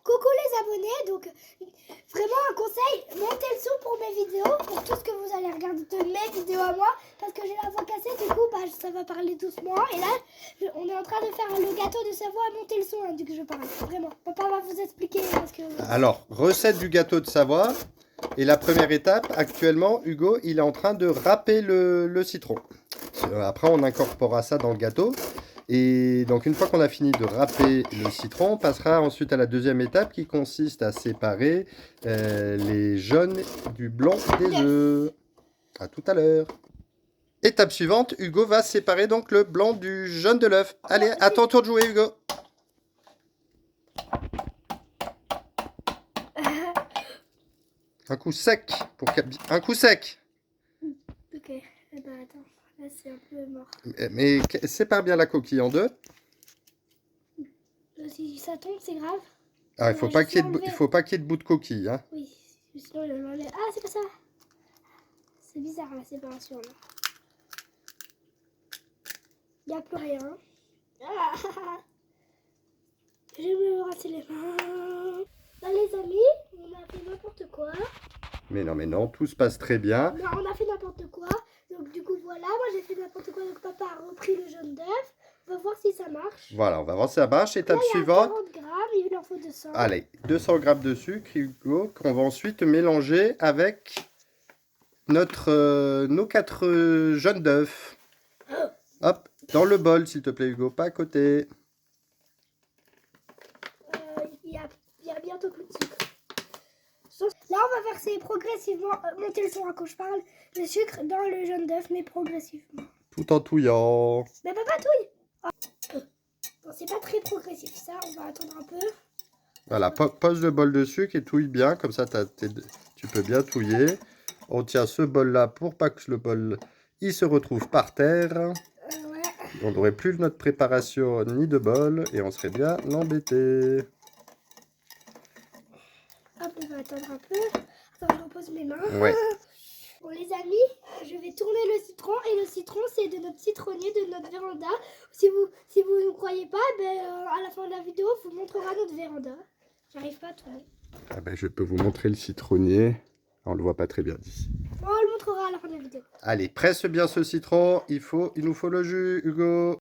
coucou les abonnés, donc vraiment un conseil, montez le son pour mes vidéos, pour tout ce que vous allez regarder de mes vidéos à moi, parce que j'ai la voix cassée, du coup ça va parler doucement, et là on est en train de faire le gâteau de Savoie, montez le son hein, dès que je parle, vraiment, papa va vous expliquer parce que... Alors, recette du gâteau de Savoie, et la première étape, actuellement, Hugo, il est en train de râper le citron. Après, on incorporera ça dans le gâteau. Et donc, une fois qu'on a fini de râper le citron, on passera ensuite à la deuxième étape qui consiste à séparer les jaunes du blanc des œufs. À tout à l'heure. Étape suivante, Hugo va séparer donc le blanc du jaune de l'œuf. Allez, à ton tour de jouer, Hugo. Un coup sec. Un coup sec. Ok, eh ben attends, là c'est un peu mort. Mais sépare bien la coquille en deux. Si ça tombe, c'est grave. Ah, il faut pas qu'il y ait de bout de coquille. Hein. Oui, sinon il enlève. Ah, c'est pas ça. C'est bizarre la séparation là. Il n'y a plus rien. Ah, je vais me rincer les mains. Là les amis, on a fait n'importe quoi. Mais non, tout se passe très bien. Non, on a fait n'importe quoi. Donc du coup voilà, moi j'ai fait n'importe quoi. Donc papa a repris le jaune d'œuf. On va voir si ça marche. Voilà, on va voir si ça marche. Étape là, il y a suivante. 40 grammes, il en faut 200. Allez, 200 grammes de sucre, Hugo, qu'on va ensuite mélanger avec nos 4 jaunes d'œufs. Hop, dans le bol, s'il te plaît, Hugo, pas à côté. Il y a bientôt plus de sucre. Là, on va verser progressivement, monter le son à quand je parle, le sucre dans le jaune d'œuf, mais progressivement. Tout en touillant. Mais papa touille. Oh. Bon, c'est pas très progressif, ça, on va attendre un peu. Voilà, pose le bol de sucre et touille bien, comme ça tu peux bien touiller. On tient ce bol-là pour pas que le bol il se retrouve par terre. Ouais. On n'aurait plus notre préparation ni de bol et on serait bien embêté. Hop, on va attendre un peu. Attends, je repose mes mains. Ouais. Bon, les amis, je vais tourner le citron. Et le citron, c'est de notre citronnier, de notre véranda. Si vous ne croyez pas, ben, à la fin de la vidéo, on vous montrera notre véranda. J'arrive pas à tourner. Ah ben, je peux vous montrer le citronnier. On le voit pas très bien d'ici. On le montrera à la fin de la vidéo. Allez, presse bien ce citron. Il nous faut le jus, Hugo.